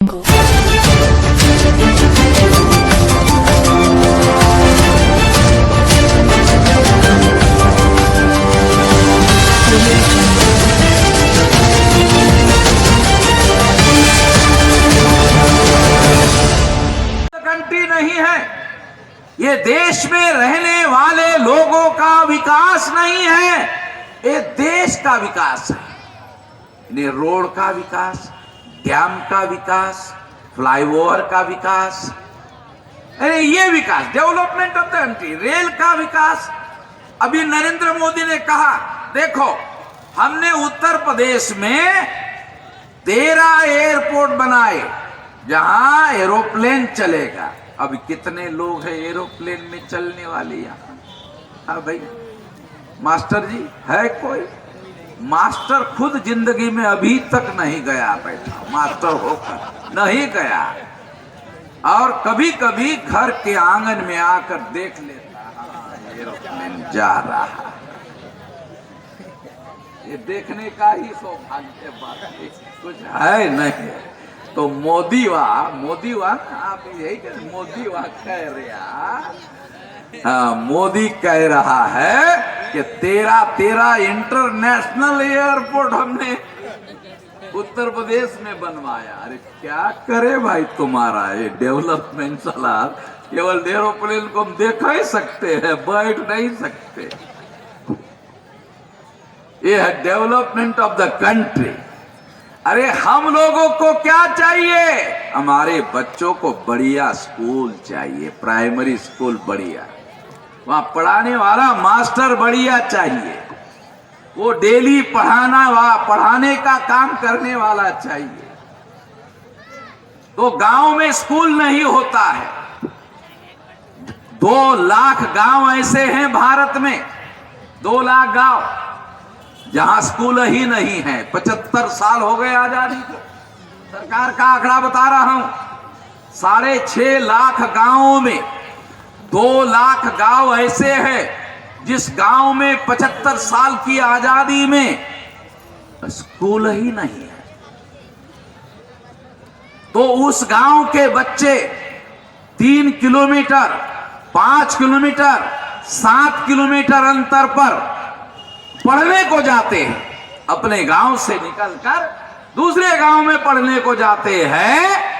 को। कंट्री नहीं है, ये देश में रहने वाले लोगों का विकास नहीं है, ये देश का विकास है। ने रोड का विकास, डैम का विकास, फ्लाईओवर का विकास, अरे ये विकास, development of the country, rail का विकास। अभी नरेंद्र मोदी ने कहा, देखो हमने उत्तर प्रदेश में 13 एयरपोर्ट बनाए जहां एरोप्लेन चलेगा। अब कितने लोग हैं एरोप्लेन में चलने वाले यहाँ? हाँ भाई, मास्टर जी है कोई? मास्टर खुद जिंदगी में अभी तक नहीं गया, बैठा मास्टर होकर नहीं गया, और कभी कभी घर के आंगन में आकर देख लेता, हाँ एरोप्लेन जा रहा है। ये देखने का ही सौभाग्य बात है, कुछ है नहीं। तो मोदी वाह आप यही कह, मोदी वाह कह रहा, मोदी कह रहा है कि 13 इंटरनेशनल एयरपोर्ट हमने उत्तर प्रदेश में बनवाया। अरे क्या करे भाई तुम्हारा ये डेवलपमेंट चला, केवल एरोप्लेन को हम देख ही सकते हैं, बैठ नहीं सकते। ये है डेवलपमेंट ऑफ द कंट्री। अरे हम लोगों को क्या चाहिए? हमारे बच्चों को बढ़िया स्कूल चाहिए, प्राइमरी स्कूल बढ़िया, वहां पढ़ाने वाला मास्टर बढ़िया चाहिए, वो डेली पढ़ाने का काम करने वाला चाहिए। तो गांव में स्कूल नहीं होता है। 2 लाख गांव ऐसे हैं भारत में, 2 लाख गांव जहां स्कूल ही नहीं है। 75 साल हो गए आजादी को, सरकार का आंकड़ा बता रहा हूं, 6.5 लाख गांवों में 2 लाख गांव ऐसे हैं जिस गांव में 75 साल की आजादी में स्कूल ही नहीं है। तो उस गांव के बच्चे 3 किलोमीटर, 5 किलोमीटर, 7 किलोमीटर अंतर पर पढ़ने को जाते हैं, अपने गांव से निकलकर दूसरे गांव में पढ़ने को जाते हैं।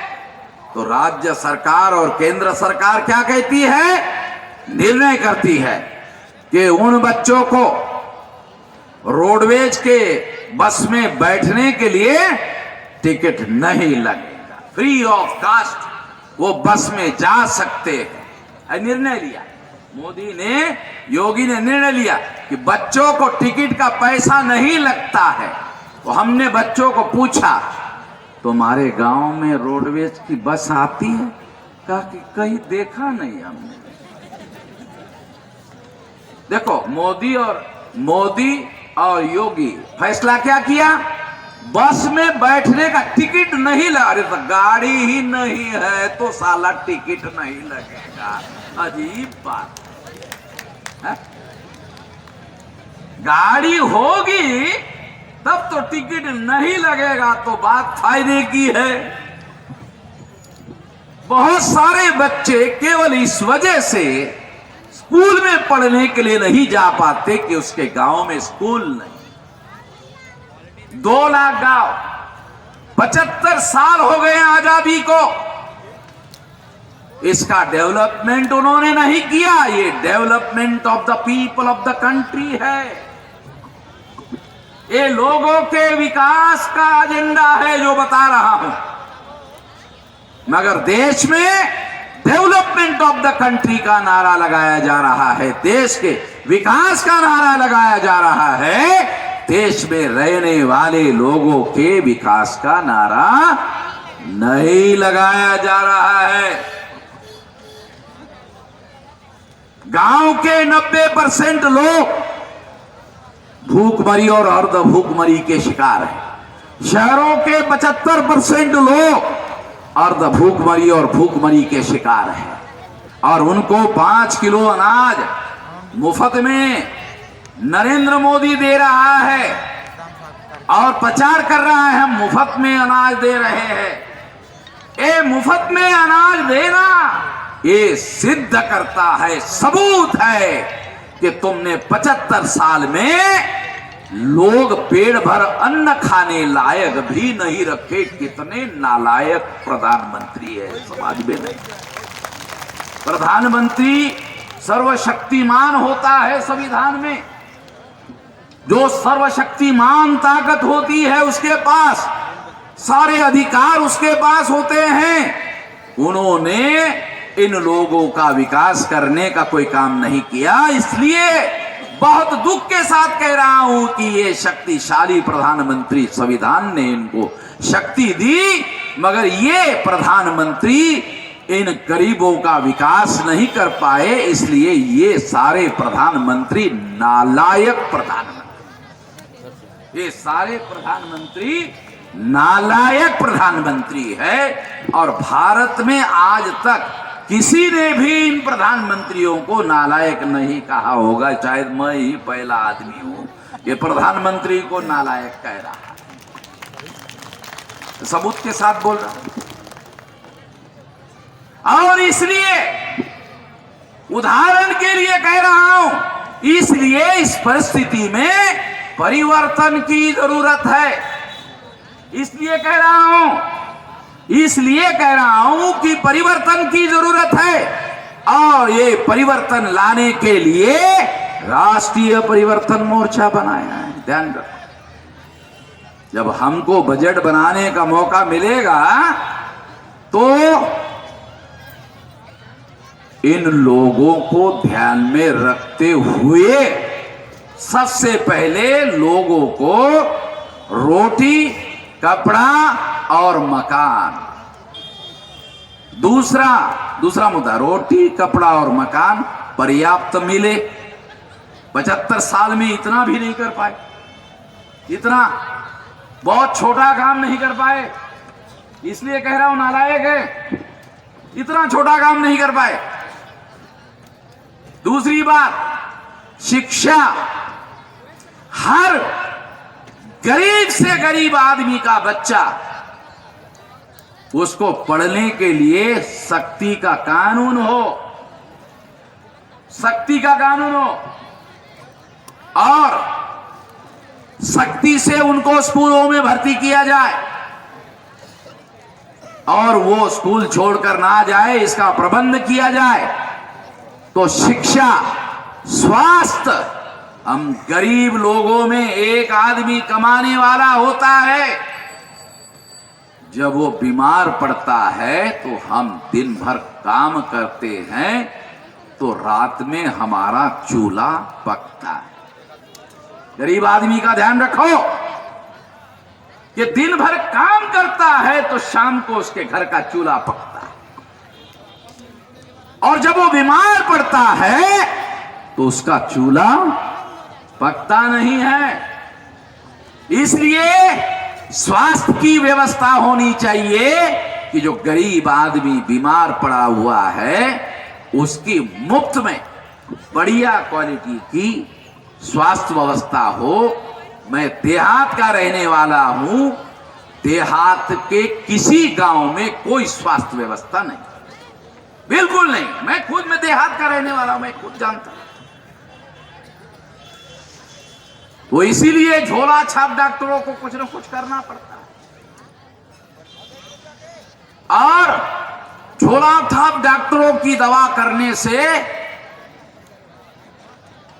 तो राज्य सरकार और केंद्र सरकार क्या कहती है? निर्णय करती है कि उन बच्चों को रोडवेज के बस में बैठने के लिए टिकट नहीं लगेगा, फ्री ऑफ कास्ट वो बस में जा सकते हैं। निर्णय लिया मोदी ने, योगी ने निर्णय लिया कि बच्चों को टिकट का पैसा नहीं लगता है। तो हमने बच्चों को पूछा, तुम्हारे गांव में रोडवेज की बस आती है? कहा कि कहीं देखा नहीं हमने। देखो मोदी और योगी फैसला क्या किया? बस में बैठने का टिकट नहीं लगा। अरे तो गाड़ी ही नहीं है तो साला टिकट नहीं लगेगा, अजीब बात है। गाड़ी होगी तब तो टिकट नहीं लगेगा, तो बात फायदे की है। बहुत सारे बच्चे केवल इस वजह से स्कूल में पढ़ने के लिए नहीं जा पाते कि उसके गांव में स्कूल नहीं। 2 लाख गांव, 75 साल हो गए आजादी को, इसका डेवलपमेंट उन्होंने नहीं किया। ये development of the people of the country है, ये लोगों के विकास का एजेंडा है जो बता रहा हूं। मगर देश में डेवलपमेंट ऑफ द कंट्री का नारा लगाया जा रहा है, देश के विकास का नारा लगाया जा रहा है, देश में रहने वाले लोगों के विकास का नारा नहीं लगाया जा रहा है। गांव के 90% लोग भूखमरी और अर्ध भूखमरी के शिकार हैं। शहरों के 75% लोग अर्ध भूखमरी और भूखमरी के शिकार हैं। और उनको 5 किलो अनाज मुफ्त में नरेंद्र मोदी दे रहा है और प्रचार कर रहा है, हम मुफ्त में अनाज दे रहे हैं। मुफ्त में अनाज देना ये सिद्ध करता है, सबूत है कि तुमने 75 साल में लोग पेट भर अन्न खाने लायक भी नहीं रखे। कितने नालायक प्रधानमंत्री है समाज में। नहीं, प्रधानमंत्री सर्वशक्तिमान होता है संविधान में। जो सर्वशक्तिमान ताकत होती है उसके पास सारे अधिकार उसके पास होते हैं। उन्होंने इन लोगों का विकास करने का कोई काम नहीं किया। इसलिए बहुत दुख के साथ कह रहा हूं कि ये शक्तिशाली प्रधानमंत्री, संविधान ने इनको शक्ति दी, मगर ये प्रधानमंत्री इन गरीबों का विकास नहीं कर पाए। इसलिए ये सारे प्रधानमंत्री नालायक प्रधानमंत्री, ये सारे प्रधानमंत्री नालायक प्रधानमंत्री है। और भारत में आज तक किसी ने भी इन प्रधानमंत्रियों को नालायक नहीं कहा होगा। शायद मैं ही पहला आदमी हूं ये प्रधानमंत्री को नालायक कह रहा है। सबूत के साथ बोल रहा हूं। और इसलिए उदाहरण के लिए कह रहा हूं, इसलिए इस परिस्थिति में परिवर्तन की जरूरत है। इसलिए कह रहा हूं कि परिवर्तन की जरूरत है। और ये परिवर्तन लाने के लिए राष्ट्रीय परिवर्तन मोर्चा बनाया है। ध्यान रखो, जब हमको बजट बनाने का मौका मिलेगा तो इन लोगों को ध्यान में रखते हुए सबसे पहले लोगों को रोटी, कपड़ा और मकान, दूसरा मुद्दा रोटी, कपड़ा और मकान पर्याप्त मिले। 75 साल में इतना भी नहीं कर पाए, इतना बहुत छोटा काम नहीं कर पाए। इसलिए कह रहा हूं नालायक है, इतना छोटा काम नहीं कर पाए। दूसरी बात, शिक्षा। हर गरीब से गरीब आदमी का बच्चा, उसको पढ़ने के लिए सख्ती का कानून हो, सख्ती का कानून हो, और सख्ती से उनको स्कूलों में भर्ती किया जाए और वो स्कूल छोड़कर ना जाए, इसका प्रबंध किया जाए। तो शिक्षा, स्वास्थ्य, हम गरीब लोगों में एक आदमी कमाने वाला होता है, जब वो बीमार पड़ता है तो हम दिन भर काम करते हैं तो रात में हमारा चूल्हा पकता है। गरीब आदमी का ध्यान रखो कि दिन भर काम करता है तो शाम को उसके घर का चूल्हा पकता है, और जब वो बीमार पड़ता है तो उसका चूल्हा पकता नहीं है। इसलिए स्वास्थ्य की व्यवस्था होनी चाहिए कि जो गरीब आदमी बीमार पड़ा हुआ है उसकी मुफ्त में बढ़िया क्वालिटी की स्वास्थ्य व्यवस्था हो। मैं देहात का रहने वाला हूं, देहात के किसी गांव में कोई स्वास्थ्य व्यवस्था नहीं, बिल्कुल नहीं। मैं खुद में देहात का रहने वाला हूं, मैं खुद जानता हूं। तो इसीलिए झोला छाप डॉक्टरों को कुछ न कुछ करना पड़ता है, और झोला छाप डॉक्टरों की दवा करने से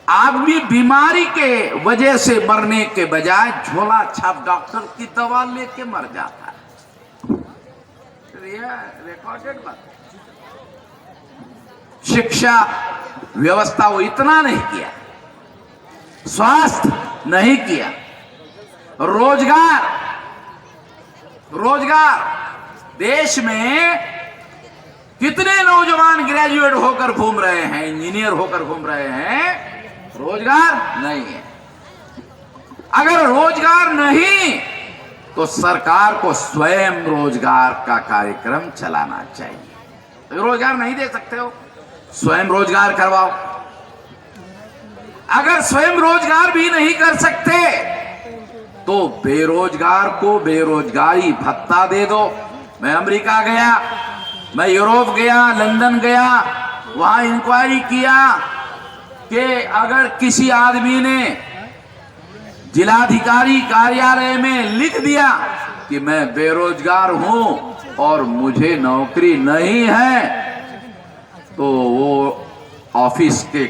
आदमी बीमारी के वजह से मरने के बजाय झोला छाप डॉक्टर की दवा लेके मर जाता है। रिकॉर्डेड बात। शिक्षा व्यवस्था वो इतना नहीं किया, स्वास्थ्य नहीं किया, रोजगार देश में कितने नौजवान ग्रेजुएट होकर घूम रहे हैं, इंजीनियर होकर घूम रहे हैं, रोजगार नहीं है। अगर रोजगार नहीं तो सरकार को स्वयं रोजगार का कार्यक्रम चलाना चाहिए। रोजगार नहीं दे सकते हो, स्वयं रोजगार करवाओ। अगर स्वयं रोजगार भी नहीं कर सकते तो बेरोजगार को बेरोजगारी भत्ता दे दो। मैं अमेरिका गया, मैं यूरोप गया, लंदन गया, वहां इंक्वायरी किया कि अगर किसी आदमी ने जिलाधिकारी कार्यालय में लिख दिया कि मैं बेरोजगार हूं और मुझे नौकरी नहीं है, तो वो ऑफिस के